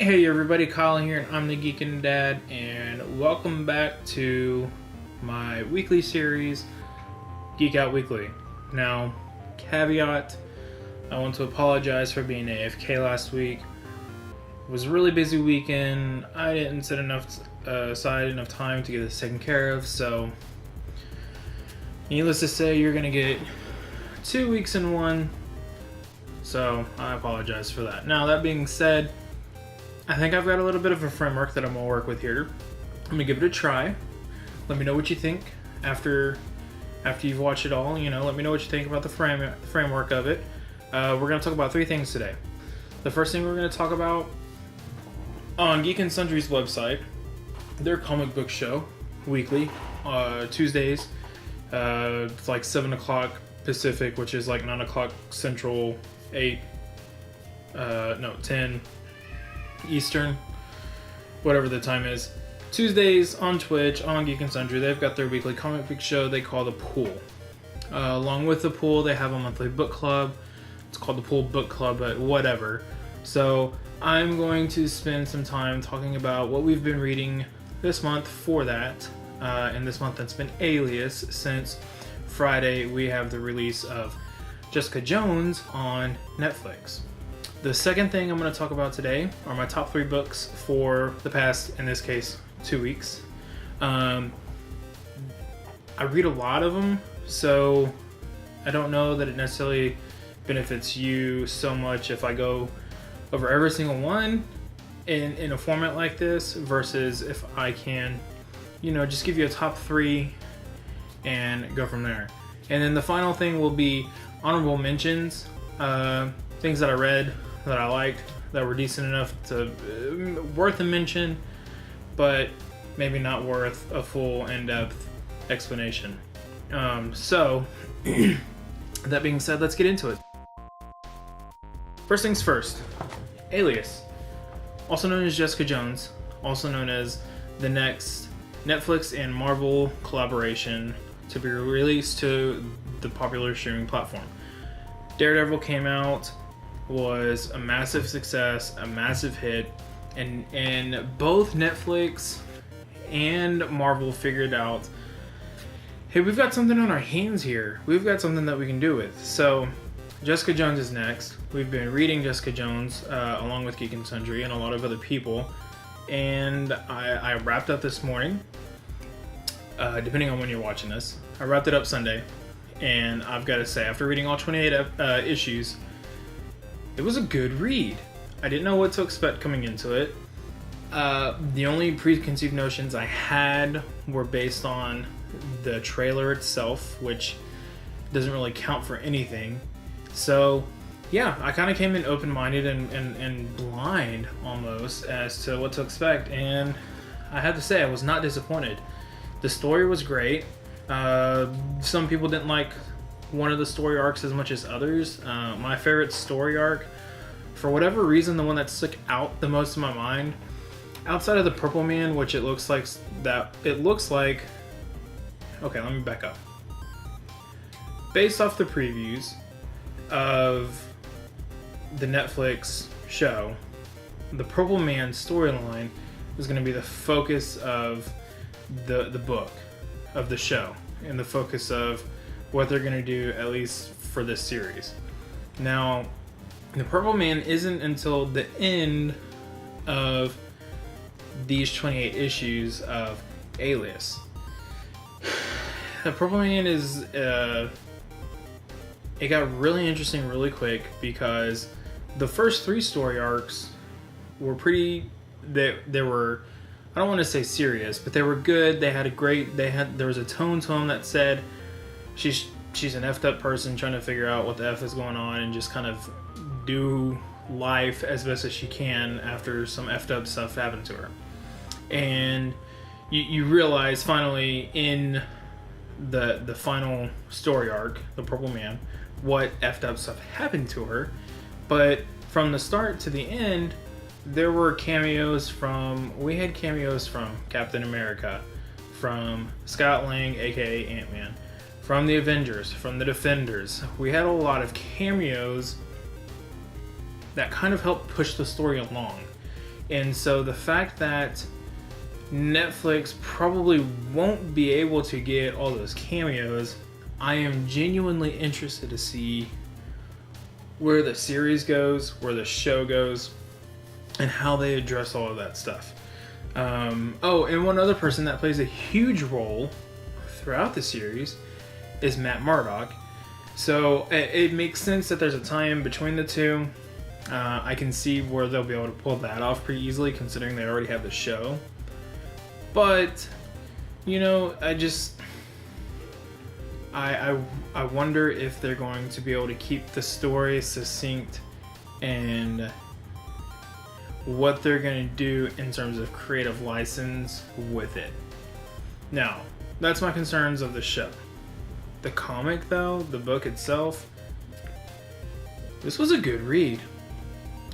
Hey everybody, Colin here, and I'm the Geekin Dad, and welcome back to my weekly series, Geek Out Weekly. Now, caveat, I want to apologize for being AFK last week. It was a really busy weekend. I didn't set aside enough time to get this taken care of, so needless to say, you're going to get 2 weeks in one, so I apologize for that. Now, that being said, I think I've got a little bit of a framework that I'm going to work with here. I'm going to give it a try. Let me know what you think after you've watched it all. Let me know what you think about the framework of it. We're going to talk about 3 things today. The first thing we're going to talk about on Geek and Sundry's website, their comic book show, weekly, Tuesdays. It's like 7 o'clock Pacific, which is like 9 o'clock Central, 10 Eastern, whatever the time is. Tuesdays on Twitch, on Geek and Sundry, they've got their weekly comic book show they call The Pool. Along with The Pool, they have a monthly book club. It's called The Pool Book Club, but whatever. So I'm going to spend some time talking about what we've been reading this month for that. And this month that's been Alias. Since Friday, we have the release of Jessica Jones on Netflix. The second thing I'm going to talk about today are my top 3 books for the past, in this case, 2 weeks. I read a lot of them, so I don't know that it necessarily benefits you so much if I go over every single one in a format like this versus if I can, just give you a top 3 and go from there. And then the final thing will be honorable mentions, things that I read, that I liked, that were decent enough to worth a mention, but maybe not worth a full in-depth explanation. So that being said, let's get into it. First things first, Alias, also known as Jessica Jones, also known as the next Netflix and Marvel collaboration to be released to the popular streaming platform. Daredevil came out, was a massive success, a massive hit, and both Netflix and Marvel figured out, hey, we've got something on our hands here. We've got something that we can do with. So Jessica Jones is next. We've been reading Jessica Jones along with Geek and Sundry and a lot of other people, and I wrapped up this morning, depending on when you're watching this. I wrapped it up Sunday, and I've got to say, after reading all 28 issues, it was a good read. I didn't know what to expect coming into it. The only preconceived notions I had were based on the trailer itself, which doesn't really count for anything. So, yeah, I kind of came in open-minded and blind almost as to what to expect, and I have to say I was not disappointed. The story was great. Some people didn't like one of the story arcs as much as others. My favorite story arc, for whatever reason, the one that stuck out the most in my mind, outside of the Purple Man, which it looks like, okay, let me back up. Based off the previews of the Netflix show, the Purple Man storyline is going to be the focus of the book, of the show, and the focus of what they're going to do, at least for this series. Now, the Purple Man isn't until the end of these 28 issues of Alias. The Purple Man is, it got really interesting really quick because the first 3 story arcs were they were, I don't want to say serious, but they were good. There was a tone to them that said, she's an effed up person trying to figure out what the F is going on and just kind of do life as best as she can after some effed up stuff happened to her. And you realize finally in the final story arc, the Purple Man, what effed up stuff happened to her. But from the start to the end, there were cameos from Captain America, from Scott Lang, aka Ant-Man, from the Avengers, from the Defenders. We had a lot of cameos that kind of helped push the story along. And so the fact that Netflix probably won't be able to get all those cameos, I am genuinely interested to see where the series goes, where the show goes, and how they address all of that stuff. Oh, and one other person that plays a huge role throughout the series is Matt Murdock. So it makes sense that there's a tie-in between the two. I can see where they'll be able to pull that off pretty easily, considering they already have the show. But, you know, I wonder if they're going to be able to keep the story succinct and what they're going to do in terms of creative license with it. Now, that's my concerns of the show. The comic, though, the book itself, this was a good read.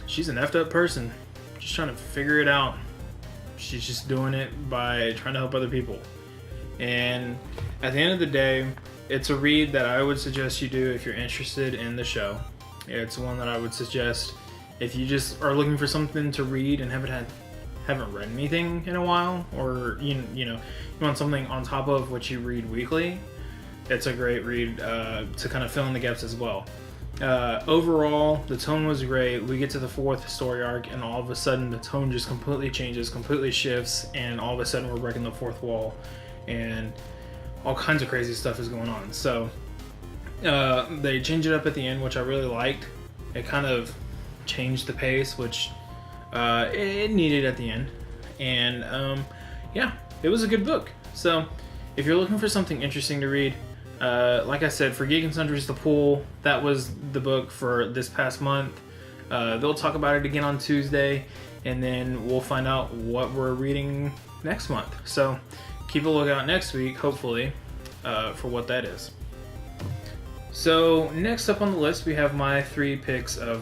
She's an effed up person, just trying to figure it out. She's just doing it by trying to help other people. And at the end of the day, it's a read that I would suggest you do if you're interested in the show. It's one that I would suggest if you just are looking for something to read and haven't read anything in a while, or you know you want something on top of what you read weekly. It's a great read to kind of fill in the gaps as well. Overall, the tone was great. We get to the 4th story arc, and all of a sudden the tone just completely changes, completely shifts, and all of a sudden we're breaking the 4th wall, and all kinds of crazy stuff is going on. So they changed it up at the end, which I really liked. It kind of changed the pace, which it needed at the end. And yeah, it was a good book. So if you're looking for something interesting to read, like I said, for Geek and Sundry's The Pool, that was the book for this past month. They'll talk about it again on Tuesday, and then we'll find out what we're reading next month. So keep a lookout next week, hopefully, for what that is. So next up on the list, we have my 3 picks of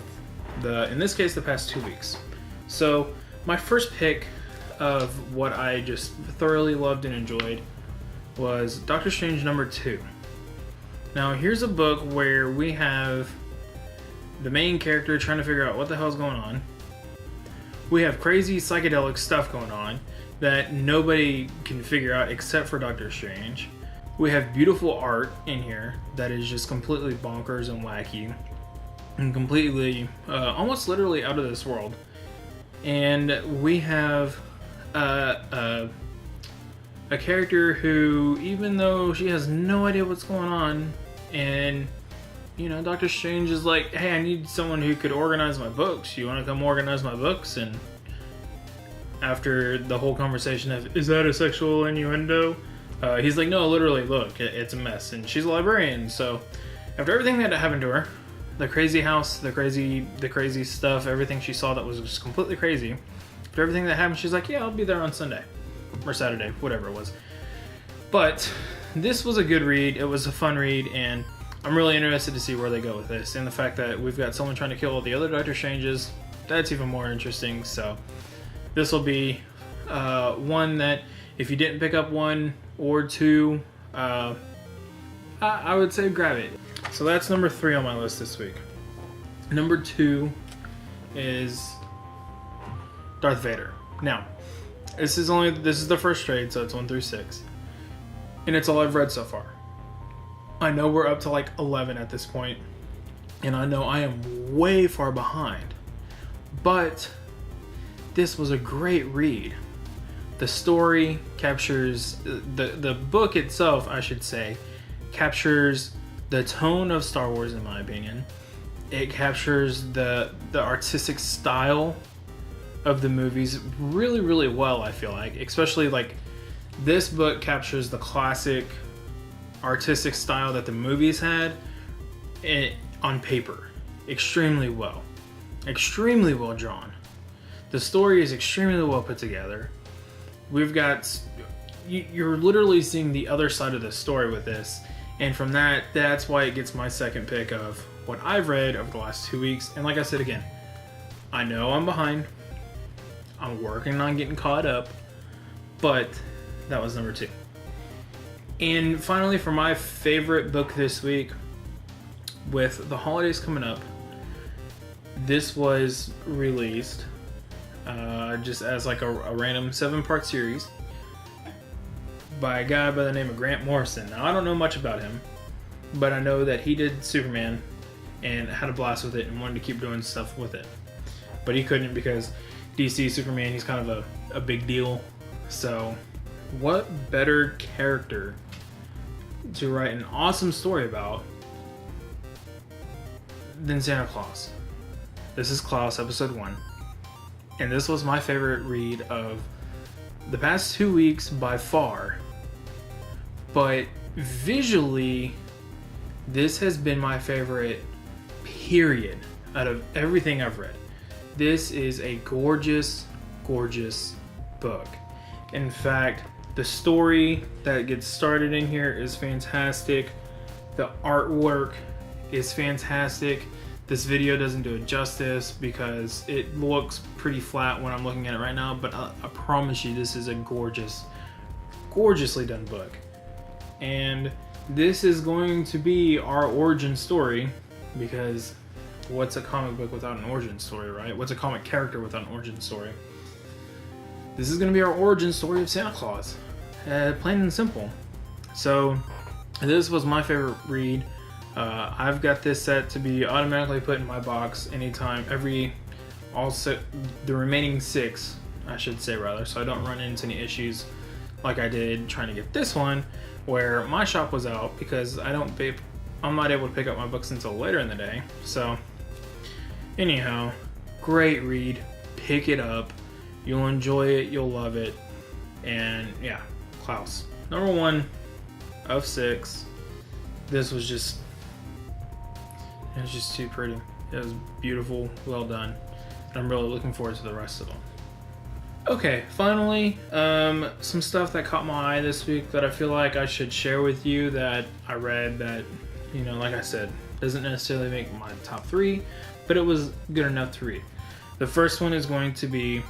in this case, the past 2 weeks. So my first pick of what I just thoroughly loved and enjoyed was Doctor Strange number 2. Now here's a book where we have the main character trying to figure out what the hell's going on. We have crazy psychedelic stuff going on that nobody can figure out except for Doctor Strange. We have beautiful art in here that is just completely bonkers and wacky and completely, almost literally out of this world. And we have a character who, even though she has no idea what's going on, and you know, Doctor Strange is like, hey, I need someone who could organize my books. You want to come organize my books? And after the whole conversation of, is that a sexual innuendo? He's like, no, literally, look, it's a mess. And she's a librarian, so after everything that happened to her, the crazy house, the crazy stuff, everything she saw that was just completely crazy, after everything that happened, she's like, yeah, I'll be there on Sunday or Saturday, whatever it was. But this was a good read. It was a fun read, and I'm really interested to see where they go with this. And the fact that we've got someone trying to kill all the other Doctor Stranges, that's even more interesting. So this will be one that if you didn't pick up 1 or 2, I would say grab it. So that's number 3 on my list this week. Number 2 is Darth Vader. Now, this is the first trade, so it's 1 through 6. And it's all I've read so far. I know we're up to like 11 at this point, and I know I am way far behind. But this was a great read. The story captures, the book itself, I should say, captures the tone of Star Wars, in my opinion. It captures the artistic style of the movies really, really well, I feel like. Especially like this book captures the classic artistic style that the movies had on paper. Extremely well drawn. The story is extremely well put together. We've got, you're literally seeing the other side of the story with this. And from that's why it gets my second pick of what I've read over the last 2 weeks. And like I said again, I know I'm behind. I'm working on getting caught up. But that was number 2. And finally, for my favorite book this week, with the holidays coming up, this was released. just as like a random 7-part series by a guy by the name of Grant Morrison. Now, I don't know much about him, but I know that he did Superman and had a blast with it and wanted to keep doing stuff with it. But he couldn't because DC Superman, he's kind of a big deal. So what better character to write an awesome story about than Santa Claus? This is Klaus, episode 1. And this was my favorite read of the past 2 weeks by far. But visually, this has been my favorite, period, out of everything I've read. This is a gorgeous, gorgeous book. In fact, the story that gets started in here is fantastic. The artwork is fantastic. This video doesn't do it justice because it looks pretty flat when I'm looking at it right now, but I promise you this is a gorgeously done book. And this is going to be our origin story, because what's a comic book without an origin story, right? What's a comic character without an origin story? This is going to be our origin story of Santa Claus. Plain and simple. So this was my favorite read. I've got this set to be automatically put in my box anytime, the remaining 6, I should say rather, so I don't run into any issues like I did trying to get this one, where my shop was out because I'm not able to pick up my books until later in the day. So anyhow, great read. Pick it up. You'll enjoy it. You'll love it. And yeah, Klaus, number 1 of 6. This was just, it was just too pretty. It was beautiful, well done. I'm really looking forward to the rest of them. Okay, finally, some stuff that caught my eye this week that I feel like I should share with you that I read that, like I said, doesn't necessarily make my top 3, but it was good enough to read. The first one is going to be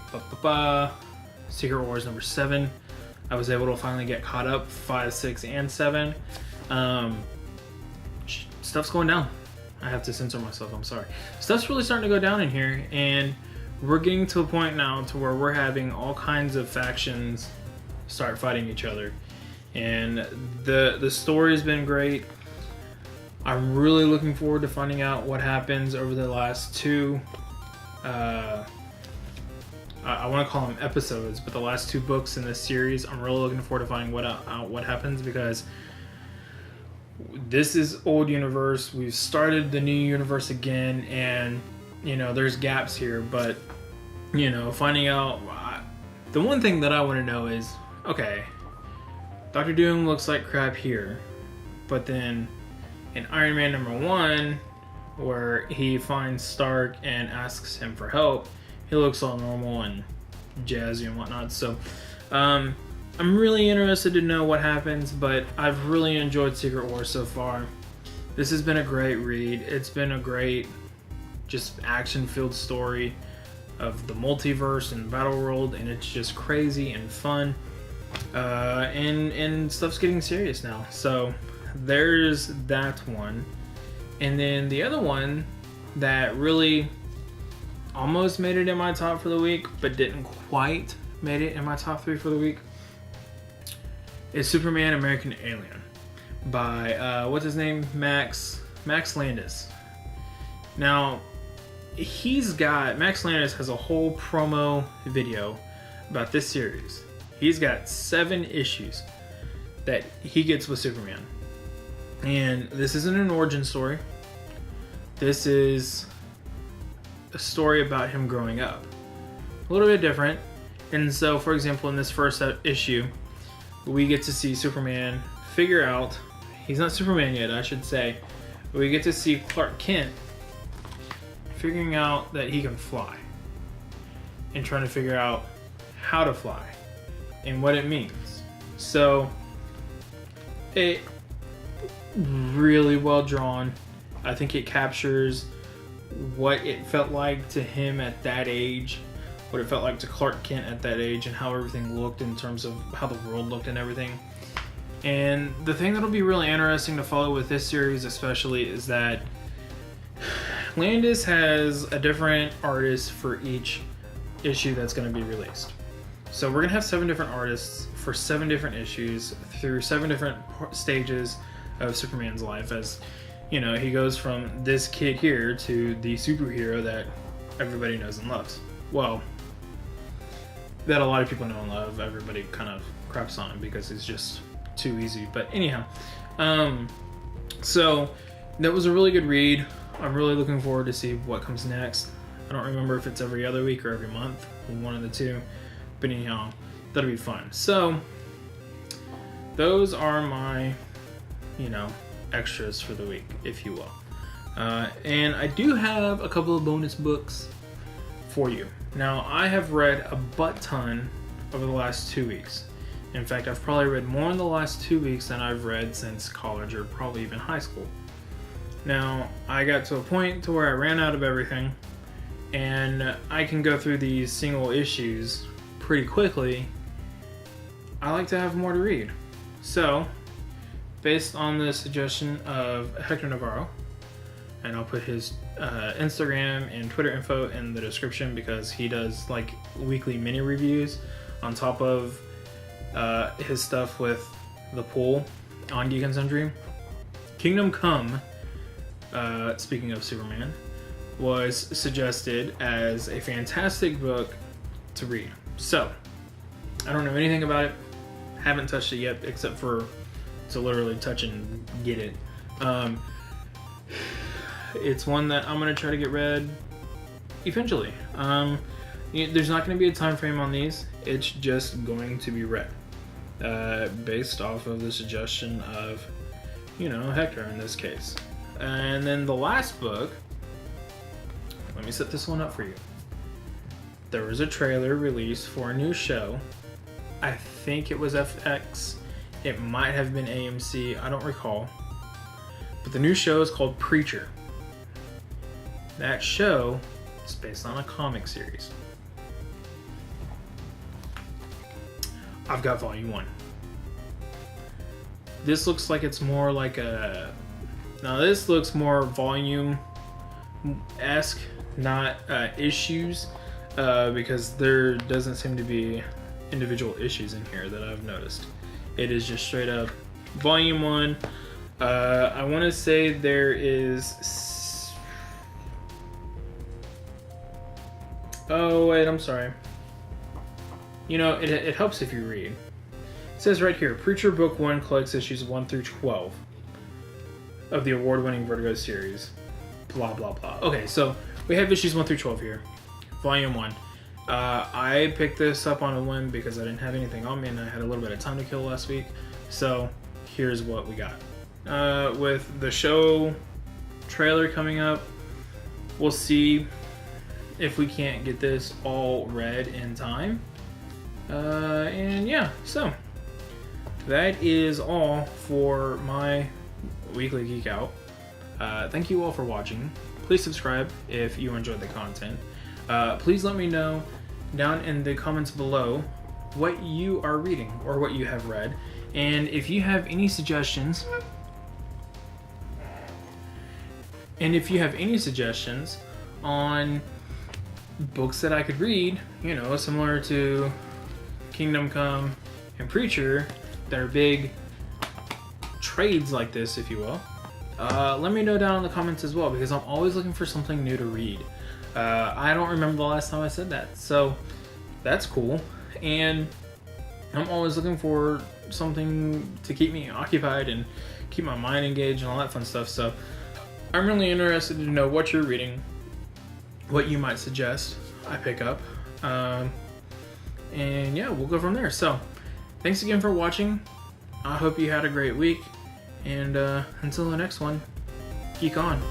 Secret Wars number 7. I was able to finally get caught up, 5, 6, and 7. Stuff's going down. I have to censor myself, I'm sorry. Stuff's really starting to go down in here, and we're getting to a point now to where we're having all kinds of factions start fighting each other. And the story's been great. I'm really looking forward to finding out what happens over the last 2 I want to call them episodes, but the last 2 books in this series. I'm really looking forward to finding out what happens, because this is old universe. We've started the new universe again, and there's gaps here, but finding out, the one thing that I want to know is, okay, Doctor Doom looks like crap here, but then in Iron Man number 1, where he finds Stark and asks him for help, he looks all normal and jazzy and whatnot. So I'm really interested to know what happens, but I've really enjoyed Secret Wars so far. This has been a great read. It's been a great, just action-filled story of the multiverse and battle world, and it's just crazy and fun. And stuff's getting serious now. So there's that one. And then the other one that really almost made it in my top for the week, but didn't quite made it in my top 3 for the week, is Superman American Alien by what's his name, Max Landis. Now Max Landis has a whole promo video about this series. He's got 7 issues that he gets with Superman, and this isn't an origin story. This is a story about him growing up, a little bit different. And so, for example, in this first issue, we get to see Superman figure out, he's not Superman yet, I should say, but we get to see Clark Kent figuring out that he can fly and trying to figure out how to fly and what it means. So it really well drawn. I think it captures what it felt like to him at that age, what it felt like to Clark Kent at that age, and how everything looked in terms of how the world looked and everything. And the thing that'll be really interesting to follow with this series especially is that Landis has a different artist for each issue that's going to be released. So we're going to have 7 different artists for 7 different issues through 7 different stages of Superman's life, as you know, he goes from this kid here to the superhero that everybody knows and loves. Well, that a lot of people know and love. Everybody kind of craps on him because he's just too easy. But anyhow, so that was a really good read. I'm really looking forward to see what comes next. I don't remember if it's every other week or every month, one of the two. But anyhow, that'll be fun. So those are my, extras for the week, if you will. And I do have a couple of bonus books for you. Now, I have read a butt ton over the last 2 weeks. In fact, I've probably read more in the last 2 weeks than I've read since college or probably even high school. Now, I got to a point to where I ran out of everything, and I can go through these single issues pretty quickly. I like to have more to read. So, based on the suggestion of Hector Navarro, and I'll put his Instagram and Twitter info in the description because he does like weekly mini reviews on top of his stuff with the pool on Geek and Sundry. Kingdom Come, speaking of Superman, was suggested as a fantastic book to read. So, I don't know anything about it, haven't touched it yet except for to literally touch and get it. It's one that I'm going to try to get read eventually. There's not going to be a time frame on these. It's just going to be read. Based off of the suggestion of, Hector in this case. And then the last book, let me set this one up for you. There was a trailer released for a new show. I think it was FX. It might have been AMC. I don't recall. But the new show is called Preacher. That show is based on a comic series. I've got volume 1. This looks like it's more like a... Now this looks more volume-esque, not issues, because there doesn't seem to be individual issues in here that I've noticed. It is just straight up volume 1. I want to say there is... Oh, wait, I'm sorry. It helps if you read. It says right here, Preacher Book 1 collects issues 1 through 12 of the award-winning Vertigo series. Blah, blah, blah. Okay, so we have issues 1 through 12 here. Volume 1. I picked this up on a whim because I didn't have anything on me and I had a little bit of time to kill last week. So, here's what we got. With the show trailer coming up, we'll see if we can't get this all read in time. And yeah, so that is all for my weekly Geek Out. Thank you all for watching. Please subscribe if you enjoyed the content. Please let me know down in the comments below what you are reading or what you have read. And if you have any suggestions, on books that I could read, similar to Kingdom Come and Preacher, that are big trades like this, if you will, let me know down in the comments as well, because I'm always looking for something new to read. I don't remember the last time I said that, so that's cool. And I'm always looking for something to keep me occupied and keep my mind engaged and all that fun stuff. So I'm really interested to know what you're reading, what you might suggest I pick up, and yeah, we'll go from there. So thanks again for watching. I hope you had a great week, and until the next one, geek on.